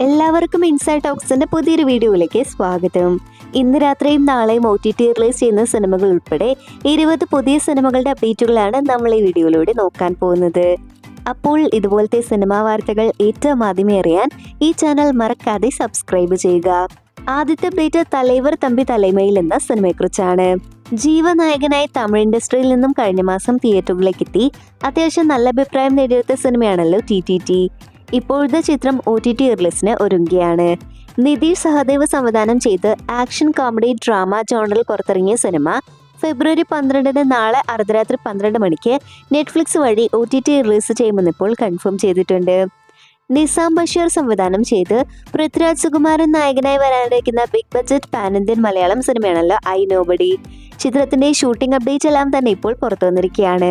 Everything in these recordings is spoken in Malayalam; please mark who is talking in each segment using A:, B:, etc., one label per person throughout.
A: എല്ലാവർക്കും ഇൻസൈഡ് ടോക്സിന്റെ പുതിയൊരു വീഡിയോയിലേക്ക് സ്വാഗതം. ഇന്ന് രാത്രിയും നാളെയും OTT റിലീസ് ചെയ്യുന്ന സിനിമകൾ ഉൾപ്പെടെ 20 പുതിയ സിനിമകളുടെ അപ്ഡേറ്റുകളാണ് നമ്മൾ ഈ വീഡിയോയിലൂടെ നോക്കാൻ പോകുന്നത്. അപ്പോൾ ഇതുപോലത്തെ സിനിമാ വാർത്തകൾ ഏറ്റവും ആദ്യമേ അറിയാൻ ഈ ചാനൽ മറക്കാതെ സബ്സ്ക്രൈബ് ചെയ്യുക. ആദ്യത്തെ അപ്ഡേറ്റ് തലൈവർ തമ്പി തലൈമയിൽ എന്ന സിനിമയെക്കുറിച്ചാണ്. ജീവനായകനായി തമിഴ് ഇൻഡസ്ട്രിയിൽ നിന്നും കഴിഞ്ഞ മാസം തിയേറ്ററുകളിലേക്ക് എത്തി അത്യാവശ്യം നല്ല അഭിപ്രായം നേടിയെടുത്ത സിനിമയാണല്ലോ TTT. ഇപ്പോഴത്തെ ചിത്രം OTT റിലീസിന് ഒരുങ്ങുകയാണ്. നിതീഷ് സഹദേവ് സംവിധാനം ചെയ്ത് ആക്ഷൻ കോമഡി ഡ്രാമ ജോണറിൽ പുറത്തിറങ്ങിയ സിനിമ ഫെബ്രുവരി 12 നാളെ അർദ്ധരാത്രി 12 മണിക്ക് നെറ്റ്ഫ്ലിക്സ് വഴി OTT റിലീസ് ചെയ്യുമെന്ന് ഇപ്പോൾ കൺഫേം ചെയ്തിട്ടുണ്ട്. നിസാം ബഷീർ സംവിധാനം ചെയ്ത് പൃഥ്വിരാജ് സുകുമാരൻ നായകനായി വരാനിരിക്കുന്ന big budget pan Indian Malayalam സിനിമയാണല്ലോ ഐ നോബഡി. ചിത്രത്തിന്റെ ഷൂട്ടിംഗ് അപ്ഡേറ്റ് എല്ലാം തന്നെ ഇപ്പോൾ പുറത്തു വന്നിരിക്കുകയാണ്.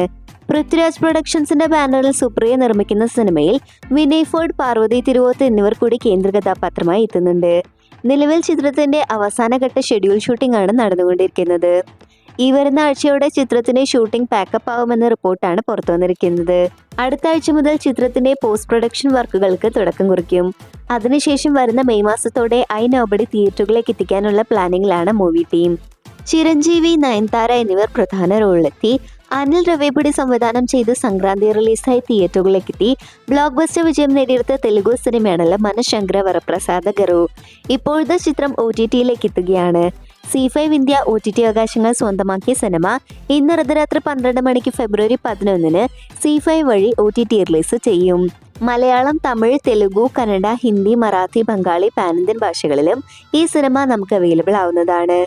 A: പൃഥ്വിരാജ് പ്രൊഡക്ഷൻസിന്റെ ബാനറിൽ സുപ്രിയ നിർമ്മിക്കുന്ന സിനിമയിൽ വിനയ് ഫോർഡ്, പാർവതി തിരുവോത്ത് എന്നിവർ കൂടി കേന്ദ്ര കഥാപാത്രമായി എത്തുന്നുണ്ട്. നിലവിൽ ചിത്രത്തിന്റെ അവസാനഘട്ട ഷെഡ്യൂൾ ഷൂട്ടിംഗ് ആണ് നടന്നുകൊണ്ടിരിക്കുന്നത്. ഈ വരുന്ന ആഴ്ചയോടെ ചിത്രത്തിന്റെ ഷൂട്ടിംഗ് പാക്കപ്പ് ആവുമെന്ന റിപ്പോർട്ടാണ് പുറത്തു വന്നിരിക്കുന്നത്. അടുത്ത ആഴ്ച മുതൽ ചിത്രത്തിന്റെ പോസ്റ്റ് പ്രൊഡക്ഷൻ വർക്കുകൾക്ക് തുടക്കം കുറിക്കും. അതിനുശേഷം വരുന്ന മെയ് മാസത്തോടെ ഐ നോബഡി തിയേറ്ററുകളിലേക്ക് എത്തിക്കാനുള്ള പ്ലാനിങ്ങിലാണ് മൂവി ടീം. ചിരഞ്ജീവി, നയൻതാര എന്നിവർ പ്രധാന റോളിലെത്തി. അനിൽ രവിപുടി സംവിധാനം ചെയ്ത് സംക്രാന്തി റിലീസായി തിയേറ്ററുകളിലേക്ക് എത്തി ബ്ലോക്ക് ബസ്റ്റർ വിജയം നേടിയെടുത്ത തെലുഗു സിനിമയാണല്ലോ മനശങ്കര വരപ്രസാദ ഗറു. ഇപ്പോഴത്തെ ചിത്രം OTTയിലേക്ക് എത്തുകയാണ്. C5 ഇന്ത്യ OTT അവകാശങ്ങൾ സ്വന്തമാക്കിയ സിനിമ ഇന്ന് അർദ്ധരാത്രി 12 മണിക്ക് ഫെബ്രുവരി 11 C5 വഴി OTT റിലീസ് ചെയ്യും. മലയാളം, തമിഴ്, തെലുഗു, കന്നഡ, ഹിന്ദി, മറാത്തി, ബംഗാളി, പാൻ ഇന്ത്യൻ ഭാഷകളിലും ഈ സിനിമ നമുക്ക് അവൈലബിൾ ആവുന്നതാണ്.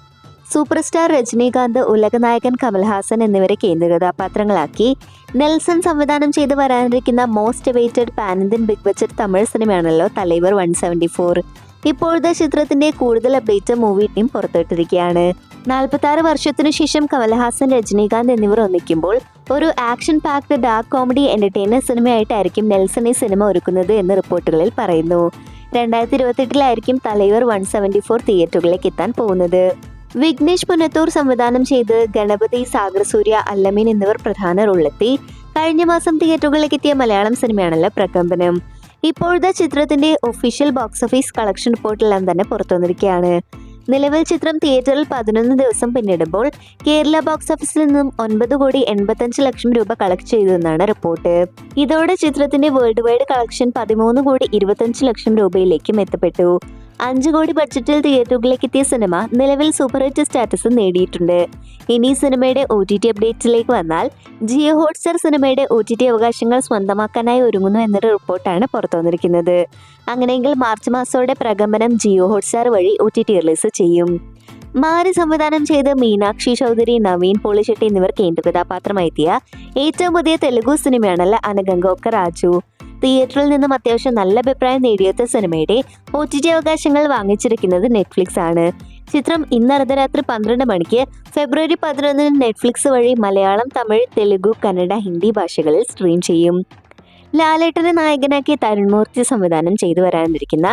A: സൂപ്പർ സ്റ്റാർ രജനീകാന്ത്, ഉലകനായകൻ കമൽഹാസൻ എന്നിവരെ കേന്ദ്ര കഥാപാത്രങ്ങളാക്കി നെൽസൺ സംവിധാനം ചെയ്ത് വരാനിരിക്കുന്ന most weighted pan Indian big budget Tamil സിനിമയാണല്ലോ Thalaivar 174. ഇപ്പോഴത്തെ ചിത്രത്തിന്റെ കൂടുതൽ അപ്ഡേറ്റ് മൂവി ടീം പുറത്തുവിട്ടിരിക്കുകയാണ്. 46 വർഷത്തിനു ശേഷം കമൽഹാസൻ, രജനീകാന്ത് എന്നിവർ ഒന്നിക്കുമ്പോൾ ഒരു action packed dark comedy entertainer സിനിമയായിട്ടായിരിക്കും നെൽസൺ ഈ സിനിമ ഒരുക്കുന്നത് എന്ന് റിപ്പോർട്ടുകളിൽ പറയുന്നു. 2028 തലൈവർ 174 തിയേറ്ററുകളിലേക്ക് എത്താൻ പോകുന്നത്. വിഘ്നേഷ് പുനത്തൂർ സംവിധാനം ചെയ്ത് ഗണപതി, സാഗർ സൂര്യ, അല്ലമീൻ എന്നിവർ പ്രധാന റോളിലെത്തി കഴിഞ്ഞ മാസം തിയേറ്ററുകളിലേക്ക് എത്തിയ മലയാളം സിനിമയാണല്ലോ പ്രകമ്പനം. ഇപ്പോഴത്തെ ചിത്രത്തിന്റെ ഒഫീഷ്യൽ ബോക്സ് ഓഫീസ് കളക്ഷൻ റിപ്പോർട്ടെല്ലാം തന്നെ പുറത്തു വന്നിരിക്കുകയാണ്. നിലവിൽ ചിത്രം തിയേറ്ററിൽ 11 ദിവസം പിന്നിടുമ്പോൾ കേരള ബോക്സ് ഓഫീസിൽ നിന്നും 9,85,00,000 രൂപ കളക്ട് ചെയ്തെന്നാണ് റിപ്പോർട്ട്. ഇതോടെ ചിത്രത്തിന്റെ വേൾഡ് വൈഡ് കളക്ഷൻ 13,25,00,000 രൂപയിലേക്കും എത്തപ്പെട്ടു. 5 കോടി ബഡ്ജറ്റിൽ തിയേറ്ററുകളിലേക്ക് എത്തിയ സിനിമ നിലവിൽ സൂപ്പർ ഹിറ്റ് സ്റ്റാറ്റസ് നേടിയിട്ടുണ്ട്. ഇനി സിനിമയുടെ OTT അപ്ഡേറ്റ്സിലേക്ക് വന്നാൽ ജിയോ ഹോട്ട്സ്റ്റാർ സിനിമയുടെ OTT അവകാശങ്ങൾ സ്വന്തമാക്കാനായി ഒരുങ്ങുന്നു എന്നൊരു റിപ്പോർട്ടാണ് പുറത്തു വന്നിരിക്കുന്നത്. അങ്ങനെയെങ്കിൽ മാർച്ച് മാസത്തോടെ പ്രകമ്പനം ജിയോ ഹോട്ട്സ്റ്റാർ വഴി OTT റിലീസ് ചെയ്യും. മാരി സംവിധാനം ചെയ്ത് മീനാക്ഷി ചൗധരി, നവീൻ പോളിശെട്ടി എന്നിവർ കേന്ദ്ര കഥാപാത്രമായി എത്തിയ ഏറ്റവും പുതിയ തെലുഗു സിനിമയാണല്ലോ അനഗംഗോക്ക രാജു. തിയേറ്ററിൽ നിന്നും അത്യാവശ്യം നല്ല അഭിപ്രായം നേടിയെത്ത സിനിമയുടെ OTT അവകാശങ്ങൾ വാങ്ങിച്ചിരിക്കുന്നത് നെറ്റ്ഫ്ലിക്സ് ആണ്. ചിത്രം ഇന്ന് അർദ്ധരാത്രി 12 മണിക്ക് ഫെബ്രുവരി 11 നെറ്റ്ഫ്ലിക്സ് വഴി മലയാളം, തമിഴ്, തെലുഗു, കന്നഡ, ഹിന്ദി ഭാഷകളിൽ സ്ട്രീം ചെയ്യും. ലാലേട്ടനെ നായകനാക്കി തരുൺ മൂർത്തി സംവിധാനം ചെയ്തു വരാനിരിക്കുന്ന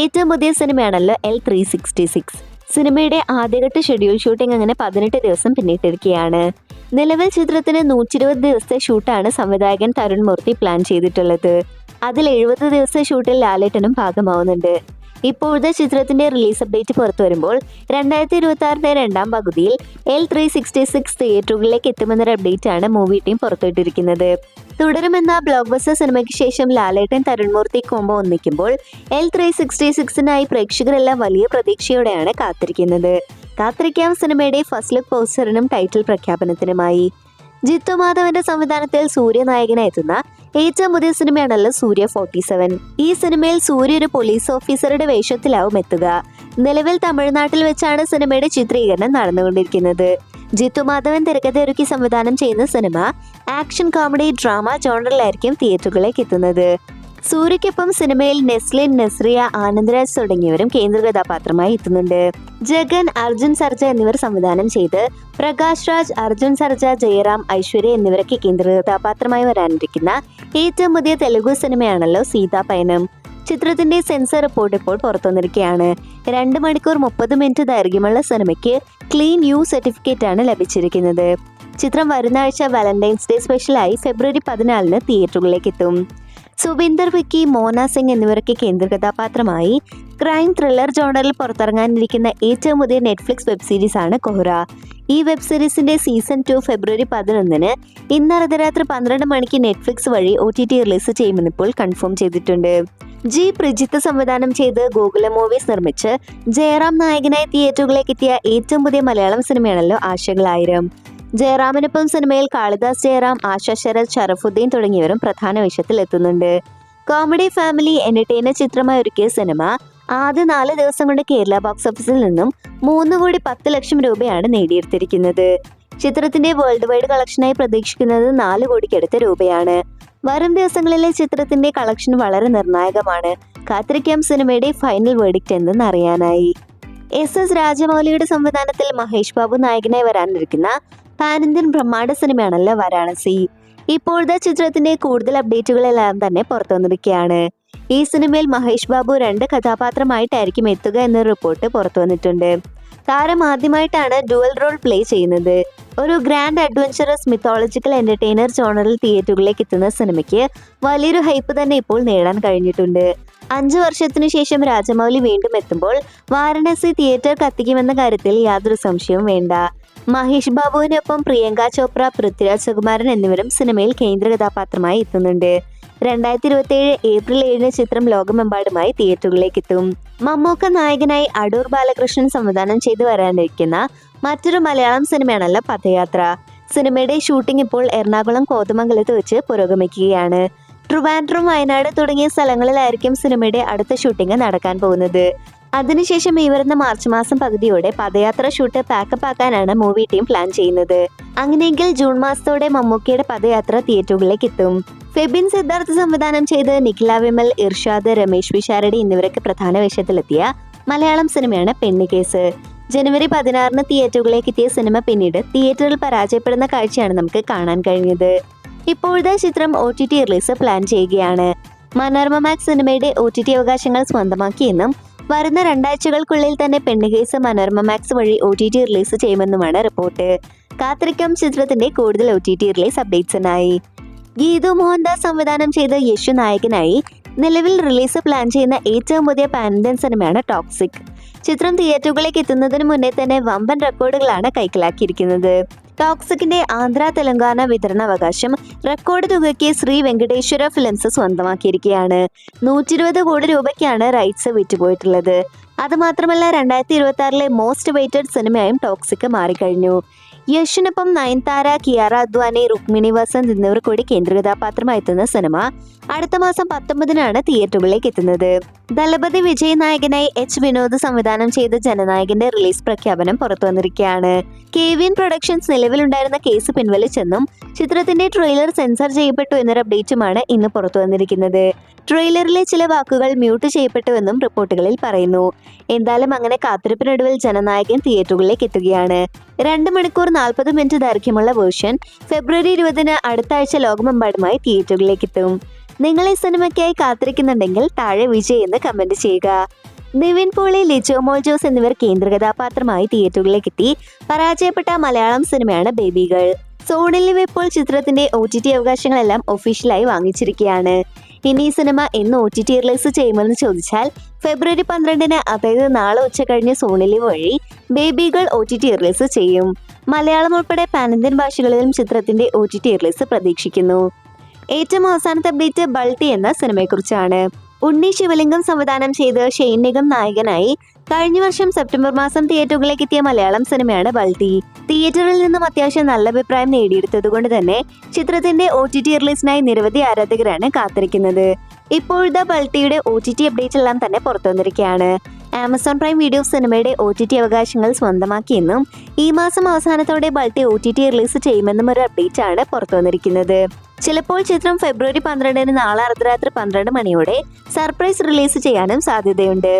A: ഏറ്റവും പുതിയ സിനിമയാണല്ലോ L366. സിനിമയുടെ ആദ്യഘട്ട ഷെഡ്യൂൾ ഷൂട്ടിംഗ് അങ്ങനെ 18 ദിവസം പിന്നിട്ടിരിക്കുകയാണ്. നിലവിൽ ചിത്രത്തിന് 120 ദിവസത്തെ ഷൂട്ടാണ് സംവിധായകൻ തരുൺ മൂർത്തി പ്ലാൻ ചെയ്തിട്ടുള്ളത്. അതിൽ 70 ദിവസത്തെ ഷൂട്ടിൽ ലാലേട്ടനും ഭാഗമാവുന്നുണ്ട്. ഇപ്പോഴത്തെ ചിത്രത്തിന്റെ റിലീസ് അപ്ഡേറ്റ് പുറത്തു വരുമ്പോൾ 2026 രണ്ടാം പകുതിയിൽ L366 തിയേറ്ററുകളിലേക്ക് എത്തുമെന്നൊരു അപ്ഡേറ്റ് ആണ് മൂവി ടീം പുറത്തുവിട്ടിരിക്കുന്നത്. തുടരുമെന്ന ബ്ലോക്ക് ബസ്റ്റർ സിനിമയ്ക്ക് ശേഷം ലാലേട്ടൻ, തരുൺ മൂർത്തി കോംബോ ഒന്നിക്കുമ്പോൾ L366നായി പ്രേക്ഷകരെല്ലാം വലിയ പ്രതീക്ഷയോടെയാണ് കാത്തിരിക്കുന്നത്. കാത്തിരിക്കാം സിനിമയുടെ ഫസ്റ്റ് ലുക്ക് പോസ്റ്ററിനും ടൈറ്റിൽ പ്രഖ്യാപനത്തിനുമായി. ജിത്തു മാധവന്റെ സംവിധാനത്തിൽ സൂര്യ നായകനായി എത്തുന്ന ഏറ്റവും പുതിയ സിനിമയാണല്ലോ സൂര്യ 47. ഈ സിനിമയിൽ സൂര്യ ഒരു പോലീസ് ഓഫീസറുടെ വേഷത്തിലാവും എത്തുക. നിലവിൽ തമിഴ്നാട്ടിൽ വെച്ചാണ് സിനിമയുടെ ചിത്രീകരണം നടന്നുകൊണ്ടിരിക്കുന്നത്. ജിത്തു മാധവൻ തിരക്കഥയൊരുക്കി സംവിധാനം ചെയ്യുന്ന സിനിമ ആക്ഷൻ കോമഡി ഡ്രാമ ജോണറിലായിരിക്കും തിയേറ്ററുകളിലേക്ക് എത്തുന്നത്. സൂര്യയ്ക്കൊപ്പം സിനിമയിൽ നെസ്ലിൻ, നസ്രിയ, ആനന്ദ്രാജ് തുടങ്ങിയവരും കേന്ദ്ര കഥാപാത്രമായി എത്തുന്നുണ്ട്. ജഗൻ, അർജുൻ സർജ എന്നിവർ സംവിധാനം ചെയ്ത് പ്രകാശ് രാജ്, അർജുൻ സർജ, ജയറാം, ഐശ്വര്യ എന്നിവരൊക്കെ കേന്ദ്ര കഥാപാത്രമായി വരാനിരിക്കുന്ന ഏറ്റവും പുതിയ തെലുഗു സിനിമയാണല്ലോ സീതാപയനം. ചിത്രത്തിന്റെ സെൻസർ റിപ്പോർട്ട് ഇപ്പോൾ പുറത്തുവന്നിരിക്കുകയാണ്. 2 മണിക്കൂർ 30 മിനിറ്റ് ദൈർഘ്യമുള്ള സിനിമയ്ക്ക് ക്ലീൻ യു സർട്ടിഫിക്കറ്റ് ആണ് ലഭിച്ചിരിക്കുന്നത്. ചിത്രം വരുന്ന ആഴ്ച വാലന്റൈൻസ് ഡേ സ്പെഷ്യലായി ഫെബ്രുവരി 14 തിയേറ്ററുകളിലേക്ക് എത്തും. സുബിന്ദർ വിക്കി, മോന സിംഗ് എന്നിവരൊക്കെ കേന്ദ്ര കഥാപാത്രമായി ക്രൈം ത്രില്ലർ ജോണറിൽ പുറത്തിറങ്ങാനിരിക്കുന്ന ഏറ്റവും പുതിയ നെറ്റ്ഫ്ലിക്സ് വെബ് സീരീസ് ആണ് കൊഹ്റ. ഈ വെബ് സീരീസിന്റെ സീസൺ 2 ഫെബ്രുവരി 11 ഇന്ന് അർദ്ധരാത്രി 12 മണിക്ക് നെറ്റ്ഫ്ലിക്സ് വഴി OTT റിലീസ് ചെയ്യുമെന്ന് ഇപ്പോൾ കൺഫേം ചെയ്തിട്ടുണ്ട്. ജി പ്രജിത്ത് സംവിധാനം ചെയ്ത് ഗോകുല മൂവീസ് നിർമ്മിച്ച് ജയറാം നായകനായി തിയേറ്ററുകളിലേക്ക് എത്തിയ ഏറ്റവും പുതിയ മലയാളം സിനിമയാണല്ലോ ആശകളായിരം. ജയറാമിനൊപ്പം സിനിമയിൽ കാളിദാസ് ജയറാം, ആശ ശരത്, ഷറഫുദ്ദീൻ തുടങ്ങിയവരും പ്രധാന വേഷത്തിൽ എത്തുന്നുണ്ട്. കോമഡി ഫാമിലി എന്റർടൈനർ ചിത്രമായി ഒരുക്കിയ സിനിമ ആദ്യ 4 ദിവസം കൊണ്ട് കേരള ബോക്സ് ഓഫീസിൽ നിന്നും 3,10,00,000 രൂപയാണ് നേടിയെടുത്തിരിക്കുന്നത്. ചിത്രത്തിന്റെ വേൾഡ് വൈഡ് കളക്ഷനായി പ്രതീക്ഷിക്കുന്നത് 4 കോടിക്കടുത്ത രൂപയാണ്. വരും ദിവസങ്ങളിലെ ചിത്രത്തിന്റെ കളക്ഷൻ വളരെ നിർണായകമാണ്. കാത്തിരിക്കാം സിനിമയുടെ ഫൈനൽ വേർഡിക്റ്റ് എന്തെന്ന് അറിയാനായി. SS രാജമൗലിയുടെ സംവിധാനത്തിൽ മഹേഷ് ബാബു നായകനായി വരാനിരിക്കുന്ന പാൻ ഇന്ത്യൻ ബ്രഹ്മാണ്ഡ സിനിമയാണല്ലോ വാരാണസി. ഇപ്പോഴത്തെ ചിത്രത്തിന്റെ കൂടുതൽ അപ്ഡേറ്റുകളെല്ലാം തന്നെ പുറത്തു വന്നിരിക്കുകയാണ്. ഈ സിനിമയിൽ മഹേഷ് ബാബു 2 കഥാപാത്രമായിട്ടായിരിക്കും എത്തുക എന്നൊരു റിപ്പോർട്ട് പുറത്തു വന്നിട്ടുണ്ട്. താരം ആദ്യമായിട്ടാണ് ഡുവൽ റോൾ പ്ലേ ചെയ്യുന്നത്. ഒരു ഗ്രാൻഡ് അഡ്വഞ്ചറസ് മിത്തോളജിക്കൽ എന്റർടൈനർ ജോണറിൽ തിയേറ്ററുകളിലേക്ക് എത്തുന്ന സിനിമയ്ക്ക് വലിയൊരു ഹൈപ്പ് തന്നെ ഇപ്പോൾ നേടാൻ കഴിഞ്ഞിട്ടുണ്ട്. 5 വർഷത്തിനു ശേഷം രാജമൗലി വീണ്ടും എത്തുമ്പോൾ വാരണാസി തിയേറ്റർ കത്തിക്കുമെന്ന കാര്യത്തിൽ യാതൊരു സംശയവും വേണ്ട. മഹേഷ് ബാബുവിനൊപ്പം പ്രിയങ്ക ചോപ്ര, പൃഥ്വിരാജ് സുകുമാരൻ എന്നിവരും സിനിമയിൽ കേന്ദ്ര കഥാപാത്രമായി എത്തുന്നുണ്ട്. 2027 ഏപ്രിൽ 7 ചിത്രം ലോകമെമ്പാടുമായി തിയേറ്ററുകളിലേക്ക് എത്തും. മമ്മൂക്ക നായകനായി അടൂർ ബാലകൃഷ്ണൻ സംവിധാനം ചെയ്തു വരാനിരിക്കുന്ന മറ്റൊരു മലയാളം സിനിമയാണല്ലോ പദയാത്ര. സിനിമയുടെ ഷൂട്ടിംഗ് ഇപ്പോൾ എറണാകുളം കോതമംഗലത്ത് വെച്ച് പുരോഗമിക്കുകയാണ്. ട്രിവാൻഡ്രം, വയനാട് തുടങ്ങിയ സ്ഥലങ്ങളിലായിരിക്കും സിനിമയുടെ അടുത്ത ഷൂട്ടിംഗ് നടക്കാൻ പോകുന്നത്. അതിനുശേഷം ഈ വരുന്ന മാർച്ച് മാസം പകുതിയോടെ പദയാത്ര ഷൂട്ട് പാക്കപ്പ് ആക്കാനാണ് മൂവി ടീം പ്ലാൻ ചെയ്യുന്നത്. അങ്ങനെയെങ്കിൽ ജൂൺ മാസത്തോടെ മമ്മൂക്കയുടെ പദയാത്ര തിയേറ്ററുകളിലേക്ക് എത്തും. ഫെബിൻ സിദ്ധാർത്ഥ് സംവിധാനം ചെയ്ത് നിഖില വിമൽ, ഇർഷാദ്, രമേശ് പിഷാരടി എന്നിവരൊക്കെ പ്രധാന വേഷത്തിലെത്തിയ മലയാളം സിനിമയാണ് പെണ്ണിക്കേസ്. ജനുവരി 16 തിയേറ്ററുകളിലേക്ക് എത്തിയ സിനിമ പിന്നീട് തിയേറ്ററിൽ പരാജയപ്പെടുന്ന കാഴ്ചയാണ് നമുക്ക് കാണാൻ കഴിഞ്ഞത്. ഇപ്പോഴത്തെ ചിത്രം OTT റിലീസ് പ്ലാൻ ചെയ്യുകയാണ്. മനോരമ മാക്സ് സിനിമയുടെ OTT അവകാശങ്ങൾ സ്വന്തമാക്കിയെന്നും വരുന്ന 2 ആഴ്ചകൾക്കുള്ളിൽ തന്നെ പെണ്ണിക്കേസ് മനോരമ മാക്സ് വഴി OTT റിലീസ് ചെയ്യുമെന്നുമാണ് റിപ്പോർട്ട്. കാത്തിരിക്കാം ചിത്രത്തിന്റെ കൂടുതൽ OTT റിലീസ് അപ്ഡേറ്റ്സിനായി. ഗീതു മോഹൻദാസ് സംവിധാനം ചെയ്ത് യശു നായകനായി നിലവിൽ റിലീസ് പ്ലാൻ ചെയ്യുന്ന ഏറ്റവും പുതിയ പാൻ ഇന്ത്യൻ സിനിമയാണ് ടോക്സിക്. ചിത്രം തിയേറ്ററുകളിലേക്ക് എത്തുന്നതിന് മുന്നേ തന്നെ വമ്പൻ റെക്കോർഡുകളാണ് കൈക്കലാക്കിയിരിക്കുന്നത്. ടോക്സിക്കിന്റെ ആന്ധ്ര തെലങ്കാന വിതരണാവകാശം റെക്കോർഡ് തുകയ്ക്ക് ശ്രീ വെങ്കടേശ്വര ഫിലിംസ് സ്വന്തമാക്കിയിരിക്കുകയാണ്. 120 കോടി രൂപയ്ക്കാണ് റൈറ്റ്സ് വിറ്റുപോയിട്ടുള്ളത്. അതുമാത്രമല്ല 2026 മോസ്റ്റ് വെയിറ്റഡ് സിനിമയായും ടോക്സിക് മാറിക്കഴിഞ്ഞു. യഷിനൊപ്പം നയൻതാര, കിയാറ അദ്വാനി, രുക്മിണി വസന്ത് എന്നിവർ കൂടി കേന്ദ്ര കഥാപാത്രമായി എത്തുന്ന സിനിമ അടുത്ത മാസം 19 തിയേറ്ററുകളിലേക്ക് എത്തുന്നത്. ദളപതി വിജയ് നായകനായി H വിനോദ് സംവിധാനം ചെയ്ത ജനനായകന്റെ റിലീസ് പ്രഖ്യാപനം പുറത്തു വന്നിരിക്കുകയാണ്. KVN പ്രൊഡക്ഷൻസ് നിലവിലുണ്ടായിരുന്ന കേസ് പിൻവലിച്ചെന്നും ചിത്രത്തിന്റെ ട്രെയിലർ സെൻസർ ചെയ്യപ്പെട്ടു എന്നൊരു അപ്ഡേറ്റുമാണ് ഇന്ന് പുറത്തു വന്നിരിക്കുന്നത്. ട്രെയിലറിലെ ചില വാക്കുകൾ മ്യൂട്ട് ചെയ്യപ്പെട്ടുവെന്നും റിപ്പോർട്ടുകളിൽ പറയുന്നു. എന്തായാലും അങ്ങനെ കാത്തിരിപ്പിനൊടുവിൽ ജനനായകൻ തിയേറ്ററുകളിലേക്ക് എത്തുകയാണ്. 2 മണിക്കൂർ 40 മിനിറ്റ് ദൈർഘ്യമുള്ള വേർഷൻ ഫെബ്രുവരി 20 അടുത്ത ആഴ്ച ലോകമെമ്പാടുമായി തിയേറ്ററുകളിലേക്ക് എത്തും. നിങ്ങൾ ഈ സിനിമയ്ക്കായി കാത്തിരിക്കുന്നുണ്ടെങ്കിൽ താഴെ വിജയ് എന്ന് കമന്റ് ചെയ്യുക. നിവിൻ പോളി, ലിജോ മോൾ ജോസ് എന്നിവർ കേന്ദ്ര കഥാപാത്രമായി തിയേറ്ററുകളിലേക്ക് എത്തി പരാജയപ്പെട്ട മലയാളം സിനിമയാണ് ബേബി ഗേൾ. സോണി ലിവ് ഇപ്പോൾ ചിത്രത്തിന്റെ OTT അവകാശങ്ങളെല്ലാം ഒഫീഷ്യലായി വാങ്ങിച്ചിരിക്കുകയാണ്. ഇനി ഈ സിനിമ എന്ന് OTT റിലീസ് ചെയ്യുമെന്ന് ചോദിച്ചാൽ ഫെബ്രുവരി 12 അതായത് നാളെ ഉച്ച കഴിഞ്ഞ് സോണി ലിവ് വഴി ബേബി ഗേൾ OTT റിലീസ് ചെയ്യും. മലയാളം ഉൾപ്പെടെ പാൻ ഇന്ത്യൻ ഭാഷകളിലും ചിത്രത്തിന്റെ OTT റിലീസ് പ്രതീക്ഷിക്കുന്നു. ഏറ്റവും അവസാനത്തെ അപ്ഡേറ്റ് ബൾട്ടി എന്ന സിനിമയെക്കുറിച്ചാണ്. ഉണ്ണി ശിവലിംഗം സംവിധാനം ചെയ്ത് ഷെയ്ൻ നിഗം നായകനായി കഴിഞ്ഞ വർഷം സെപ്റ്റംബർ മാസം തിയേറ്ററുകളിലേക്ക് എത്തിയ മലയാളം സിനിമയാണ് ബൾട്ടി. തിയേറ്ററിൽ നിന്നും അത്യാവശ്യം നല്ല അഭിപ്രായം നേടിയെടുത്തതുകൊണ്ട് തന്നെ ചിത്രത്തിന്റെ OTT റിലീസിനായി നിരവധി ആരാധകരാണ് കാത്തിരിക്കുന്നത്. ഇപ്പോഴത്തെ ബൾട്ടിയുടെ OTT അപ്ഡേറ്റ് എല്ലാം തന്നെ പുറത്തു വന്നിരിക്കുകയാണ്. ആമസോൺ പ്രൈം വീഡിയോ സിനിമയുടെ OTT അവകാശങ്ങൾ സ്വന്തമാക്കിയെന്നും ഈ മാസം അവസാനത്തോടെ ബൾട്ടി OTT റിലീസ് ചെയ്യുമെന്നും ഒരു അപ്ഡേറ്റ് ആണ് പുറത്തു വന്നിരിക്കുന്നത്. ചിലപ്പോൾ ചിത്രം ഫെബ്രുവരി 12 നാളെ അർദ്ധരാത്രി 12 മണിയോടെ സർപ്രൈസ് റിലീസ് ചെയ്യാനും സാധ്യതയുണ്ട്.